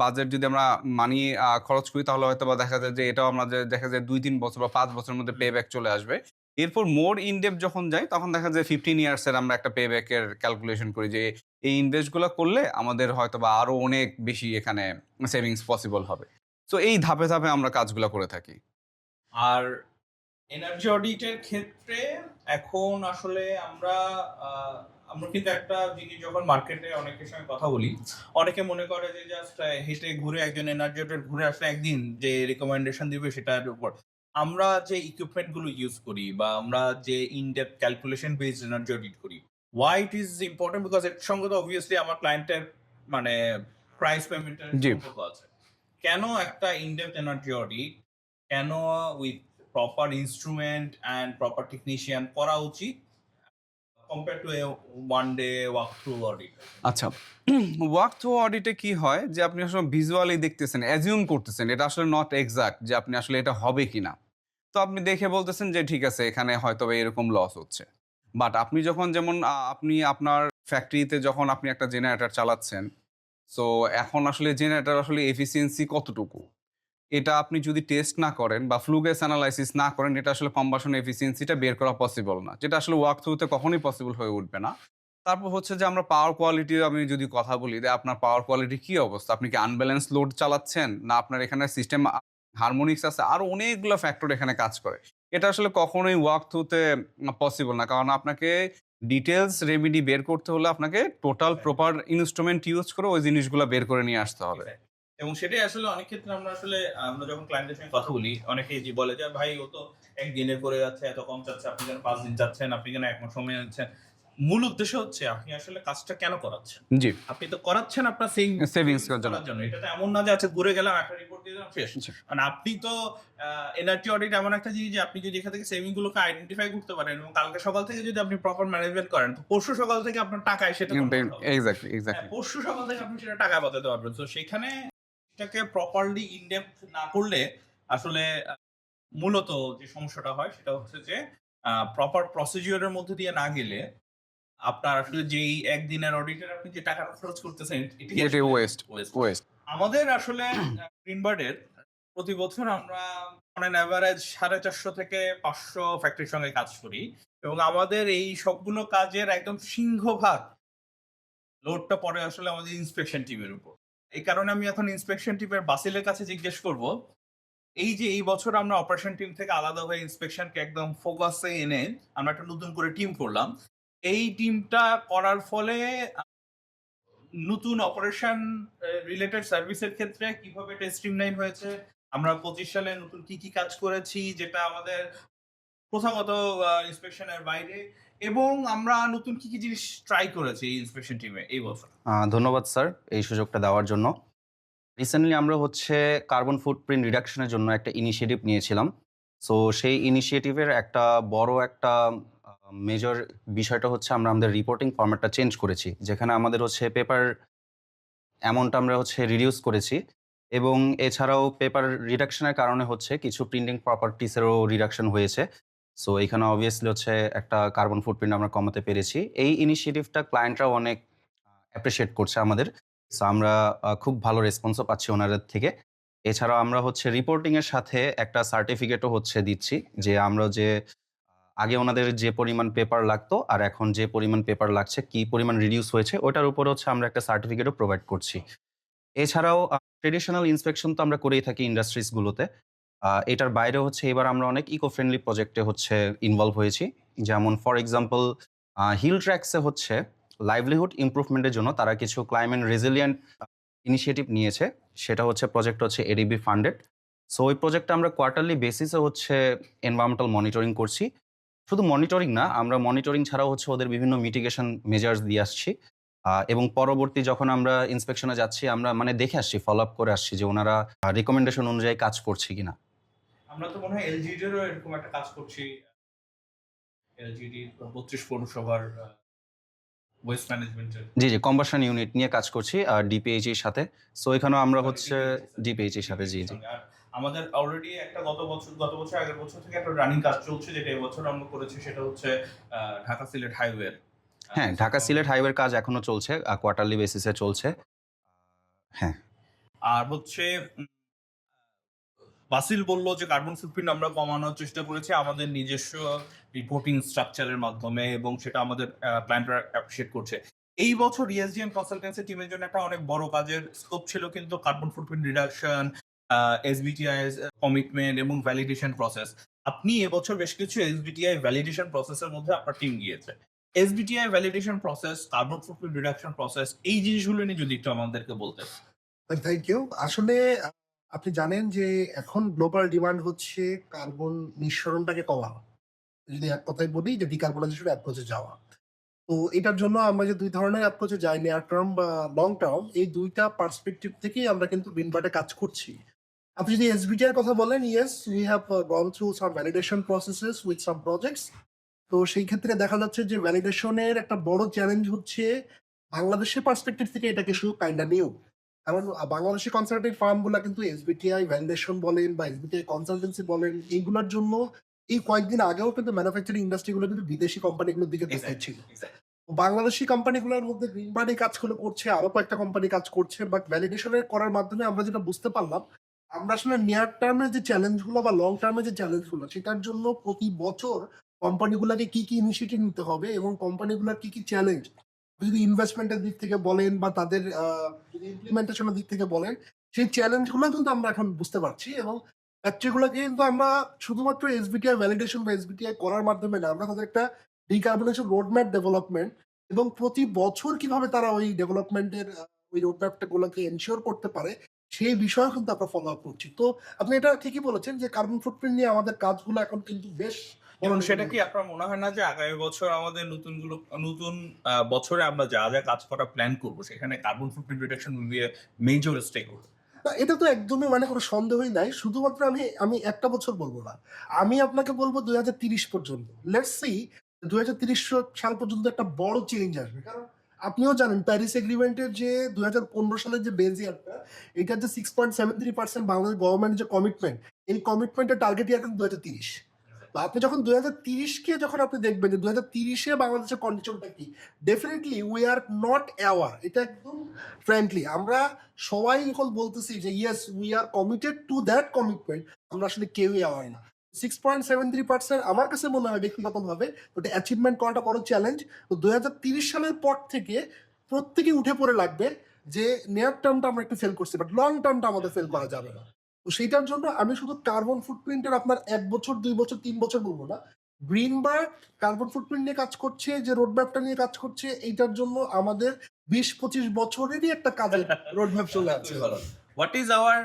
বাজেট যদি আমরা মানি খরচ করি তাহলে হয়তোবা দেখা যায় যে এটাও আমরা দেখা যায় ২-৩ বছর বা ৫ বছরের মধ্যে পে ব্যাক চলে আসবে। এরপর মোর ইন ডেপথ যখন যাই তখন দেখা যায় 15 ইয়ার্স এর আমরা একটা পে ব্যাক এর ক্যালকুলেশন করি যে এই ইনভেস্ট গুলা করলে আমাদের হয়তোবা আরো অনেক বেশি এখানে সেভিংস পসিবল হবে। তো এই ধাপে ধাপে আমরা কাজগুলা করে থাকি। আর এনার্জি অডিটের ক্ষেত্রে এখন আসলে আমরা কিন্তু একটা জিনিস যখন মার্কেটে অনেকের সঙ্গে কথা বলি অনেকে মনে করে যে জাস্ট হেঁটে ঘুরে একজন এনার্জি অডিটর ঘুরে আসলে একদিন যে রিকমেন্ডেশন দিবে সেটার উপর আমরা যে ইকুইপমেন্ট গুলো ইউজ করি বা আমরা যে in depth calculation based energy audit করি why it is important because এর সঙ্গে তো অবভিয়াসলি আমার ক্লায়েন্টের মানে প্রাইস পেমেন্টের জি। সম্পর্ক আছে। কেন একটা ইনডেপথ এনার্জি অডিট কেন with proper instrument and proper technician করা উচিত compare to A one day walk through audit? আচ্ছা, ওয়াক থ্রু অডিটে কি হয় যে আপনি আসলে ভিজুয়ালি দেখতেছেন, অ্যাজিউম করতেছেন। এটা আসলে নট এক্সাক্ট যে আপনি আসলে এটা হবে কিনা। তো আপনি দেখে বলতেছেন যে ঠিক আছে এখানে হয়তোবা এরকম লস হচ্ছে। বাট আপনি যখন যেমন আপনি আপনার ফ্যাক্টরিতে যখন আপনি একটা জেনারেটর চালাচ্ছেন, সো এখন আসলে জেনারেটর আসলে এফিসিয়েন্সি কতটুকু? এটা আপনি যদি টেস্ট না করেন বা ফ্লু গ্যাস অ্যানালাইসিস না করেন এটা আসলে কম্বাশন এফিসিয়েন্সিটা বের করা পসিবল না। যেটা আসলে ওয়াক থ্রুতে কখনোই পসিবল হয়ে উঠবে না। তারপর হচ্ছে যে আমরা পাওয়ার কোয়ালিটি আমি যদি কথা বলি যে আপনার পাওয়ার কোয়ালিটি কি অবস্থা? আপনি কি আনব্যালেন্স লোড চালাচ্ছেন? না আপনার এখানে সিস্টেম হারমোনিক্স আছে? আরো অনেকগুলো ফ্যাক্টর এখানে কাজ করে। এটা আসলে কখনোই ওয়াক থ্রুতে পসিবল না। কারণ আপনাকে ডিটেইলস রেমেডি বের করতে হলে আপনাকে টোটাল প্রপার ইনস্ট্রুমেন্ট ইউজ করে ওই জিনিসগুলা বের করে নিয়ে আসতে হবে। এবং সেটাই আসলে অনেক ক্ষেত্রে আমরা যখন ক্লায়েন্টের সঙ্গে কথা বলি অনেকেই যে বলে যে ভাই ও তো একদিনে করে যাচ্ছে এত কম চাচ্ছে আপনি কেন 5 দিন চাচ্ছেন আপনি কেন 1 মাস সময় নিচ্ছেন মূল উদ্দেশ্য হচ্ছে আপনি আসলে কাজটা কেন করাচ্ছেন। জি, আপনি তো করাচ্ছেন আপনার সেভিংস করার জন্য। জন্য। এটা তো এমন না যে আচ্ছা ঘুরে গেলাম একটা রিপোর্ট দিয়ে দিলাম শেষ। জি। মানে আপনি তো এনআরটি অডিট এমন একটা জিনিস যে আপনি যদি এখান থেকে সেভিং গুলোকে আইডেন্টিফাই করতে পারেন এবং কালকে সকাল থেকে যদি আপনি প্রপার ম্যানেজমেন্ট করেন তো পরশু সকাল থেকে আপনার টাকায় সেটা convert হবে। এক্স্যাক্টলি, হ্যাঁ, এক্স্যাক্টলি। পরশু সকাল থেকে আপনি সেটা টাকায় বদলাতে পারবেন। তো সেখানে এটাকে প্রপারলি ইনডেপথ না করলে আসলে মূলত যে সমস্যাটা হয় সেটা হচ্ছে যে প্রপার প্রসিডিউর এর মধ্যে দিয়ে না গেলে আপনার আসলে যেই একদিনের অডিটের আপনি যে টাকাটা খরচ করতেছেন এটি এটি ওয়েস্ট, ওয়েস্ট। ওয়েস্ট। আমাদের আসলে গ্রিনবার্ডের প্রতি বছর আমরা অন অ্যান এভারেজ 450 থেকে 500 ফ্যাক্টরির সঙ্গে কাজ করি এবং আমাদের এই সবগুলো কাজের একদম সিংহভাগ লোডটা পড়ে আসলে আমাদের ইন্সপেকশন টিমের উপর। এই কারণে আমি এখন ইন্সপেকশন টিমের বাসিলের কাছে জিজ্ঞেস করব এই যে এই বছর আমরা অপারেশন টিম থেকে আলাদা হয়ে ইন্সপেকশনকে একদম ফোকাসে এনে আমরা একটা নতুন করে টিম করলাম। এই টিমটা করার ফলে নতুন অপারেশন রিলেটেড সার্ভিসের ক্ষেত্রে কিভাবে এটা স্ট্রিমলাইন হয়েছে, আমরা 25 সালে নতুন কি কি কাজ করেছি যেটা আমাদের প্রথাগত ইন্সপেকশনের বাইরে এবং আমরা নতুন কি কি জিনিস ট্রাই করেছি এই ইন্সপেকশন টিমে এই বছর। ধন্যবাদ স্যার এই সুযোগটা দেওয়ার জন্য। রিসেন্টলি আমরা হচ্ছে কার্বন ফুটপ্রিন্ট রিডাকশনের জন্য একটা ইনিশিয়েটিভ নিয়েছিলাম। সো সেই ইনিশিয়েটিভের একটা বড় একটা মেজর বিষয়টা হচ্ছে আমরা আমাদের রিপোর্টিং ফরম্যাটটা চেঞ্জ করেছি। যেখানে আমাদের হচ্ছে পেপার অ্যামাউন্ট আমরা হচ্ছে রিডিউস করেছি এবং এছাড়াও পেপার রিডাকশনের কারণে হচ্ছে কিছু প্রিন্টিং প্রপার্টিসেরও রিডাকশন হয়েছে। সো এখানে অবভিয়াসলি হচ্ছে একটা কার্বন ফুটপ্রিন্ট আমরা কমাতে পেরেছি। এই ইনিশিয়েটিভটা ক্লায়েন্টরাও অনেক অ্যাপ্রিশিয়েট করছে আমাদের। সো আমরা খুব ভালো রেসপন্সও পাচ্ছি ওনাদের থেকে। এছাড়াও আমরা হচ্ছে রিপোর্টিং এর সাথে একটা সার্টিফিকেটও হচ্ছে দিচ্ছি যে আমরা যে আগে ওনাদের যে পরিমাণ পেপার লাগতো আর এখন যে পরিমাণ পেপার লাগছে, কি পরিমাণ রিডিউস হয়েছে ওটার উপরে হচ্ছে আমরা একটা সার্টিফিকেটও প্রোভাইড করছি। এছাড়াও ট্রেডিশনাল ইন্সপেকশন তো আমরা করেই থাকি ইন্ডাস্ট্রিজ গুলোতে। এটার বাইরে হচ্ছে এবার আমরা অনেক ইকো ফ্রেন্ডলি প্রজেক্টে হচ্ছে ইনভলভ হয়েছি। যেমন ফর এক্সাম্পল হিল ট্র্যাকসে হচ্ছে লাইভলিহুড ইমপ্রুভমেন্টের জন্য তারা কিছু ক্লাইমেট রেজিলিয়েন্ট ইনিশিয়েটিভ নিয়েছে। সেটা হচ্ছে প্রজেক্ট হচ্ছে এডিবি ফান্ডেড। সো ওই প্রজেক্টটা আমরা কোয়ার্টারলি বেসিসে হচ্ছে এনভায়রনমেন্টাল মনিটরিং করছি। শুধু মনিটরিং না, আমরা মনিটরিং ছাড়াও হচ্ছে ওদের বিভিন্ন মিটিগেশন মেজার্স দিয়ে আসছি। এবং পরবর্তী যখন আমরা ইন্সপেকশনে যাচ্ছি আমরা মানে দেখে আসছি, ফলো আপ করে আসছি যে ওনারা রিকমেন্ডেশন অনুযায়ী কাজ করছে কিনা। আমরা তো মনে হয় এলজিডিরও এরকম একটা কাজ করছি। এলজিডি 32 পৌরসভার ওয়েস্ট ম্যানেজমেন্টের জি, জি, কম্বাশন ইউনিট নিয়ে কাজ করছি ডিপিএইচ এর সাথে। সো এখানেও আমরা হচ্ছে ডিপিএইচ এর সাথে জি, জি। আর আমাদের অলরেডি একটা গত বছর আগের বছর থেকে একটা রানিং কাজ চলছে যেটা এবছর আমরা করেছি সেটা হচ্ছে ঢাকা সিলেট হাইওয়ে। হ্যাঁ, ঢাকা সিলেট হাইওয়ের কাজ এখনো চলছে, কোয়ার্টারলি বেসিসে চলছে। হ্যাঁ। আর হচ্ছে বাসিল বলল যে কার্বন ফুটপ্রিন্ট আমরা কমানোর চেষ্টা করেছি আমাদের নিজস্ব রিপোর্টিং স্ট্রাকচারের মাধ্যমে এবং সেটা আমাদের ক্লায়েন্টরা অ্যাপ্রিশিয়েট করছে। এই বছর ইএসডিএম কনসালটেন্সি টিমের জন্য একটা অনেক বড় কাজের স্কোপ ছিল কিন্তু কার্বন ফুটপ্রিন্ট রিডাকশন, এসবিটিআই কমিটমেন্ট এবং ভ্যালিডেশন প্রসেস। আপনি এবছর বেশ কিছু এসবিটিআই ভ্যালিডেশন প্রসেসের মধ্যে আপনার টিম গিয়েছে। SBTI validation process, carbon footprint reduction process এই জিনিসগুলো নিয়ে যদি একটু আমাদেরকে বলতেন। Thank you. আসলে আপনি জানেন যে এখন গ্লোবাল ডিমান্ড হচ্ছে কার্বন নিঃসরণটাকে কমানো। যদি এক কথায় বলি যে ডিকার্বনাইজেশন অ্যাপ্রোচে যাওয়া। তো এটার জন্য আমরা যে ২ ধরনের অ্যাপ্রোচে যাই, নিয়ার টার্ম বা লং টার্ম, এই ২ টা পার্সপেক্টিভ থেকেই আমরা কিন্তু গ্রিনবার্ডে কাজ করছি। আপনি যদি এসবিটি এর কথা বলেন, yes we have gone through some validation processes with some projects. তো সেই ক্ষেত্রে দেখা যাচ্ছে যে ভ্যালিডেশনের একটা বড় চ্যালেঞ্জ হচ্ছে বাংলাদেশের পার্সপেক্টিভ থেকে এটা কিছু কাইন্ডা নিউ। এমন বাংলাদেশি কনসালটিং ফার্মগুলা কিন্তু এসবিটিআই ভ্যালিডেশন বলেন বা এসবিটিআই কনসালটেন্সি বলেন এইগুলোর জন্য এই কয়েকদিন আগেও কিন্তু ম্যানুফ্যাকচারিং ইন্ডাস্ট্রিগুলো কিন্তু বিদেশি কোম্পানিগুলোর দিকে তাকাচ্ছিল। বাংলাদেশি কোম্পানিগুলোর মধ্যে গ্রিনবার্ডে কাজগুলো করছে, আরো কয়েকটা কোম্পানি কাজ করছে, বাট ভ্যালিডেশনের করার মাধ্যমে আমরা যেটা বুঝতে পারলাম আমরা আসলে নিয়ার টার্মে যে চ্যালেঞ্জগুলো বা লং টার্মে যে চ্যালেঞ্জগুলো সেটার জন্য প্রতি বছর কোম্পানিগুলোকে কি কি ইনিশিয়েটিভ নিতে হবে এবং কোম্পানিগুলোর কি কি চ্যালেঞ্জ যদি ইনভেস্টমেন্টের দিক থেকে বলেন বা তাদের যদি ইমপ্লিমেন্টেশনের দিক থেকে বলেন সেই চ্যালেঞ্জগুলো কিন্তু আমরা এখন বুঝতে পারছি এবং ফ্যাক্টরিগুলোকে কিন্তু আমরা শুধুমাত্র এসবিটিআই ভ্যালিডেশন বা এসবিটিআই করার মাধ্যমে না, আমরা তাদের একটা ডিকার্বনেশন রোডম্যাপ ডেভেলপমেন্ট এবং প্রতি বছর কিভাবে তারা ওই ডেভেলপমেন্টের ওই রোডম্যাপটা গুলোকে এনশিওর করতে পারে সেই বিষয়ে কিন্তু আমরা ফলো আপ করছি। তো আপনি এটা ঠিকই বলেছেন যে কার্বন ফুটপ্রিন্ট নিয়ে আমাদের কাজগুলো এখন কিন্তু বেশ এবং সেটা কি আপনার মনে হয় না যে আগামী বছর আমাদের নতুন বছরে আমরা যা যা কাজ করা প্ল্যান করবো সেখানে carbon footprint reduction will be a major stakeholder? না, এটা তো একদমই মানে কোনো সন্দেহই নাই। শুধুমাত্র আমি আমি একটা বছর বলবো না, আমি আপনাকে বলবো 2030 পর্যন্ত। লেটস সি 2030 সাল পর্যন্ত একটা বড় চেঞ্জ আসবে। কারণ আপনিও জানেন প্যারিস এগ্রিমেন্টের যে 2015 সালের যে বেজ ইয়ারটা, এটার যে 6.73% বাংলাদেশ গভর্নমেন্টের যে কমিটমেন্ট, এই কমিটমেন্টের টার্গেটই এখন 2030। তো আপনি যখন 2030-কে যখন আপনি দেখবেন যে 2030-এ বাংলাদেশের কন্ডিশনটা কি, definitely we are not aware. এটা একদম ফ্র্যাঙ্কলি আমরা সবাই এখন বলতেছি যে yes we are committed to that commitment, আমরা আসলে কেউই অ্যাওয়ার না। 6.73% আমার কাছে মনে হয় ব্যক্তিগতভাবে ওটা অ্যাচিভমেন্ট করাটা বড় চ্যালেঞ্জ। তো 2030 সালের পর থেকে প্রত্যেকেই উঠে পড়ে লাগবে যে নিয়ার টার্মটা আমরা একটু ফেল করছি, বাট লং টার্মটা আমাদের ফেল করা যাবে না। তো সেইটার জন্য আমি শুধু কার্বন ফুটপ্রিন্টের আপনার 1 বছর 2 বছর 3 বছর বলবো না, গ্রিনবার্গ কার্বন ফুটপ্রিন্ট নিয়ে কাজ করছে, যে রোডম্যাপটা নিয়ে কাজ করছে, এইটার জন্য আমাদের 20-25 বছরেরই একটা কাজের রোডম্যাপ চলে আছে। What is our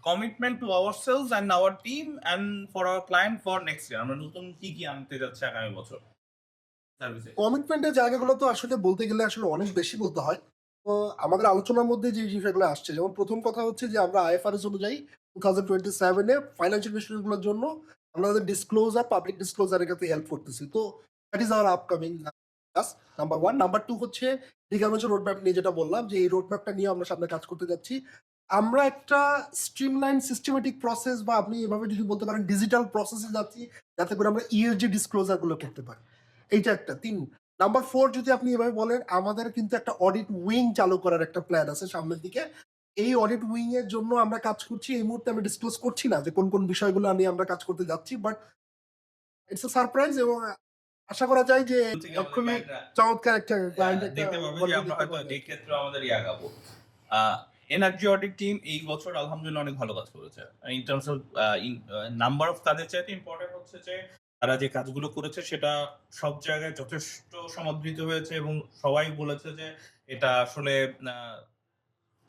commitment to ourselves and our team and for our client for next year? আমরা নতুন কি আনতে যাচ্ছি আগামী বছর সার্ভিসে? কমিটমেন্টের জায়গাগুলো তো আসলে বলতে গেলে আসলে অনেক বেশি বলতে হয়। তো আমাদের আলোচনার মধ্যে যে বিষয়গুলো আসছে, যেমন প্রথম কথা হচ্ছে যে আমরা IFRS অনুযায়ী 2027-এ ফাইন্যান্সিয়াল ইনস্টিটিউটগুলোর জন্য আমাদের ডিসক্লোজার, পাবলিক ডিসক্লোজারের কাছে হেল্প করতেছি। তো that is our upcoming task number 1। Number 2 হচ্ছে ডিকার্বনেশন রোডম্যাপ নিয়ে যেটা বললাম, যে এই রোডম্যাপটা নিয়ে আমরা সামনে কাজ করতে যাচ্ছি। আমরা একটা স্ট্রিমলাইন সিস্টেমেটিক প্রসেস, বা আপনি এভাবে যদি বলতে পারেন ডিজিটাল প্রসেসে যাচ্ছি, যাতে করে আমরা ESG ডিসক্লোজারগুলো করতে পারি। এইটা একটা 3। নাম্বার 4 যদি আপনি এভাবে বলেন, আমাদের কিন্তু একটা অডিট উইং চালু করার একটা প্ল্যান আছে সামনের দিকে। এই অডিট উইং এর জন্য আমরা কাজ করছি। এই মুহূর্তে আমি ডিসক্লোজ করছি না যে কোন কোন বিষয়গুলো নিয়ে আমরা কাজ করতে যাচ্ছি, বাট ইটস আ সারপ্রাইজ, এবং আশা করা যায় যে খুবই চমৎকার একটা ক্লায়েন্ট দেখতে পাবো যে আমরা হয়তো এই ক্ষেত্রে আমাদের আগাবো। এনার্জি অডিট টিম এই বছর আলহামদুলিল্লাহ অনেক ভালো কাজ করেছে। In terms of number of কাজের চাইতে ইম্পর্টেন্ট হচ্ছে যে তারা যে কাজগুলো করেছে সেটা সব জায়গায় যথেষ্ট সমাদৃত হয়েছে, এবং সবাই বলেছে যে এটা আসলে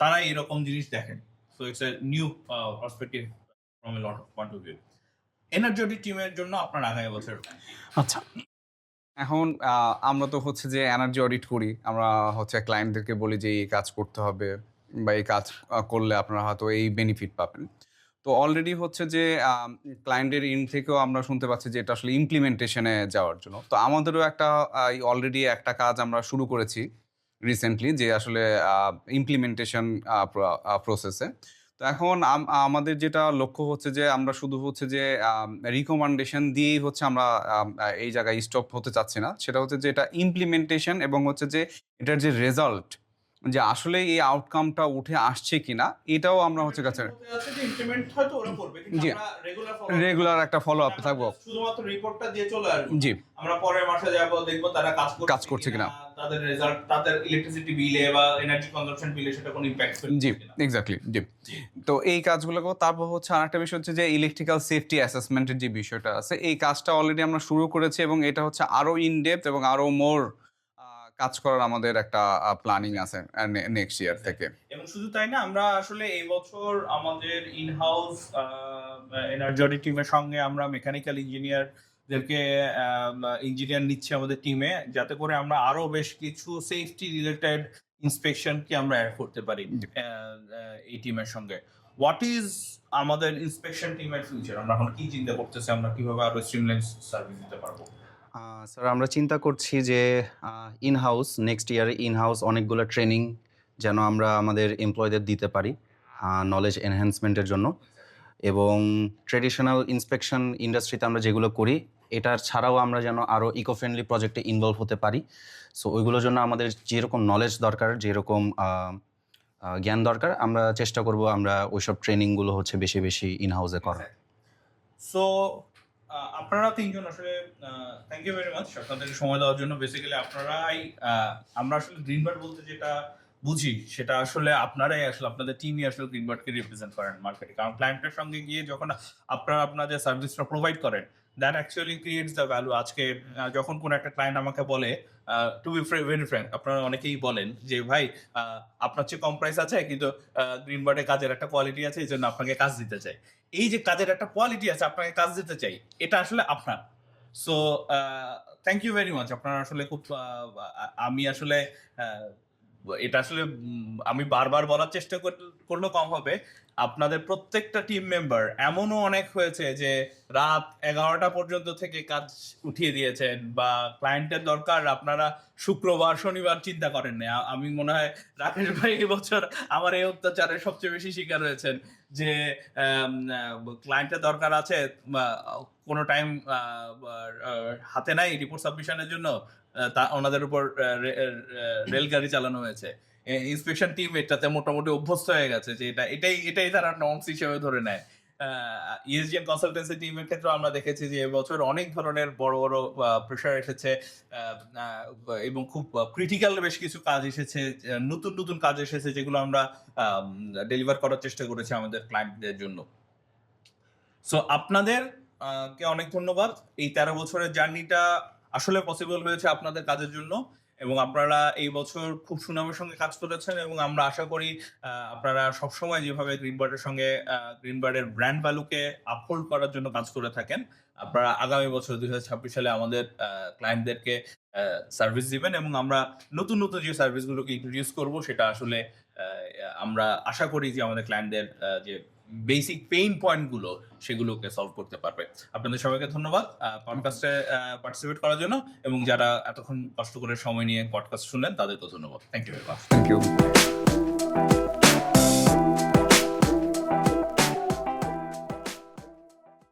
তারা এরকম জিনিস দেখেন। So it's a new perspective from a lot of point of view. Energy audit টিমের জন্য আপনার আগামী বছর আচ্ছা, এখন আমরা তো হচ্ছে যে এনার্জি অডিট করি, আমরা হচ্ছে ক্লায়েন্টদেরকে বলি যে এই কাজ করতে হবে বা এই কাজ করলে আপনারা হয়তো এই বেনিফিট পাবেন। তো অলরেডি হচ্ছে যে ক্লায়েন্টের ইন থেকেও আমরা শুনতে পাচ্ছি যে এটা আসলে ইমপ্লিমেন্টেশনে যাওয়ার জন্য। তো আমাদেরও একটা অলরেডি একটা কাজ আমরা শুরু করেছি রিসেন্টলি, যে আসলে ইমপ্লিমেন্টেশন প্রসেসে। তো এখন আমাদের যেটা লক্ষ্য হচ্ছে যে আমরা শুধু হচ্ছে যে রিকমেন্ডেশন দিয়েই হচ্ছে আমরা এই জায়গায় স্টপ হতে চাচ্ছি না। সেটা হচ্ছে যে এটা ইমপ্লিমেন্টেশন এবং হচ্ছে যে এটার যে রেজাল্ট, যে আসলে এই আউটকামটা উঠে আসছে কিনা, এটাও আমরা হচ্ছে কাছে ইমপ্লিমেন্ট হয়তো ওরা করবে, কিন্তু জি, আমরা রেগুলার একটা ফলো আপ থাকবো। শুধুমাত্র রিপোর্টটা দিয়ে চলে আসবো। জি, আমরা পরের মাসে যাব, দেখবো তারা কাজ করছে কিনা, তাদের রেজাল্ট, তাদের ইলেকট্রিসিটি বিলে বা এনার্জি কনজাম্পশন বিলে সেটা কোনো ইমপ্যাক্ট ফেলছে জি, কিনা। এক্স্যাক্টলি, জি। তো এই কাজগুলো করব। তারপর হচ্ছে আরেকটা বিষয় হচ্ছে যে ইলেকট্রিক্যাল সেফটি অ্যাসেসমেন্টের যে বিষয়টা আছে, এই কাজটা অলরেডি আমরা শুরু করেছি, এবং এটা হচ্ছে আরো ইন ডেপথ এবং আরো মোর কাজ করার আমাদের একটা প্ল্যানিং আছে নেক্সট ইয়ার থেকে। এবং শুধু তাই না, আমরা আসলে এই বছর আমাদের ইন হাউস এনার্জি অডিট টিমের সঙ্গে আমরা মেকানিক্যাল ইঞ্জিনিয়ারদেরকে ইঞ্জিনিয়ার নিচ্ছি আমাদের টিমে, যাতে করে আমরা আরো বেশ কিছু সেফটি রিলেটেড ইন্সপেকশন কি আমরা অ্যাড করতে পারি এই টিমের সঙ্গে। হোয়াট ইজ আমাদের ইন্সপেকশন টিমের ফিউচার? আমরা এখন কি চিন্তা করতেছি, আমরা কিভাবে আরো স্ট্রিমলাইন সার্ভিস দিতে পারবো? স্যার, আমরা চিন্তা করছি যে ইন হাউস নেক্সট ইয়ারে ইন হাউস অনেকগুলো ট্রেনিং যেন আমরা আমাদের এমপ্লয়ীদের দিতে পারি নলেজ এনহ্যান্সমেন্টের জন্য, এবং ট্রেডিশনাল ইন্সপেকশন ইন্ডাস্ট্রিতে আমরা যেগুলো করি এটার ছাড়াও আমরা যেন আরও ইকো ফ্রেন্ডলি প্রজেক্টে ইনভলভ হতে পারি। সো ওইগুলোর জন্য আমাদের যেরকম নলেজ দরকার, যেরকম জ্ঞান দরকার, আমরা চেষ্টা করব আমরা ওইসব ট্রেনিংগুলো হচ্ছে বেশি বেশি ইন হাউসে করার। সো আপনারা তিনজন আসলে থ্যাংক ইউ ভেরি মাচ আপনাদেরকে সময় দেওয়ার জন্য। বেসিক্যালি আপনারাই, আমরা আসলে গ্রিনবার্ড বলতে যেটা বুঝি সেটা আসলে আপনারাই আসলে আপনাদের টিমই আসলে গ্রিনবার্ডকে রিপ্রেজেন্ট করেন মার্কেটে। কারণ ক্লায়েন্টের সঙ্গে গিয়ে যখন আপনারা আপনাদের সার্ভিসটা প্রোভাইড করেন, that actually creates the value. আজকে যখন কোনো একটা ক্লায়েন্ট আমাকে বলে, টু বি ভেরি ফ্র্যাঙ্ক, আপনারা অনেকেই বলেন যে ভাই আপনার চেয়ে কম প্রাইস আছে, কিন্তু গ্রিনবার্ডে কাজের একটা কোয়ালিটি আছে, এই জন্য আপনাকে কাজ দিতে চাই। এই যে কাজের একটা কোয়ালিটি আছে, আপনাকে কাজ দিতে চাই, এটা আসলে আপনার। So thank you very much. আপনারা আসলে খুব আমি আসলে এটা আসলে আমি বারবার বলার চেষ্টা করলেও কম হবে। আপনাদের প্রত্যেকটা টিম মেম্বার এমনও অনেক হয়েছে যে রাত 11টা পর্যন্ত থেকে কাজ উঠিয়ে দিয়েছেন, বা ক্লায়েন্টের দরকার আপনারা শুক্রবার শনিবার চিন্তা করেন না। আমি মনে হয় রাকেশ ভাই এবছর আমার এই অত্যাচারের সবচেয়ে বেশি শিকার হয়েছেন যে ক্লায়েন্টের দরকার আছে, কোনো টাইম হাতে নাই রিপোর্ট সাবমিশনের জন্য, ওনাদের উপর রেলগাড়ি চালানো হয়েছে। ইন্সপেকশন টিম এটাতে মোটামুটি অভ্যস্ত হয়ে গেছে যে এটাই তারা নর্মস হিসেবে ধরে নেয়। ইএসজিএন কনসালটেন্সি টিমের ক্ষেত্রে আমরা দেখেছি যে এবছর অনেক ধরনের বড় বড় প্রেশার এসেছে, এবং খুব ক্রিটিক্যাল বেশ কিছু কাজ এসেছে, নতুন নতুন কাজ এসেছে যেগুলো আমরা ডেলিভার করার চেষ্টা করেছি আমাদের ক্লায়েন্টদের জন্য। সো আপনাদের কে অনেক ধন্যবাদ। এই 13 বছরের জার্নিটা আসলে পসিবল হয়েছে আপনাদের কাজের জন্য, এবং আপনারা এই বছর খুব সুনামের সঙ্গে কাজ করেছেন, এবং আমরা আশা করি আপনারা সবসময় যেভাবে গ্রিনবার্ডের সঙ্গে গ্রিনবার্ডের ব্র্যান্ড ভ্যালুকে আপহোল্ড করার জন্য কাজ করে থাকেন, আপনারা আগামী বছর 2026 সালে আমাদের ক্লায়েন্টদেরকে সার্ভিস দিবেন, এবং আমরা নতুন নতুন যে সার্ভিসগুলোকে ইন্ট্রোডিউস করব সেটা আসলে আমরা আশা করি যে আমাদের ক্লায়েন্টদের যে বেসিক পেইন পয়েন্টগুলো সেগুলোকে সলভ করতে পারবে। আপনাদের সবাইকে ধন্যবাদ পডকাস্টে পার্টিসিপেট করার জন্য, এবং যারা এতক্ষণ কষ্ট করে সময় নিয়ে পডকাস্ট শুনলেন তাদেরকেও ধন্যবাদ। Thank you very much. Thank you.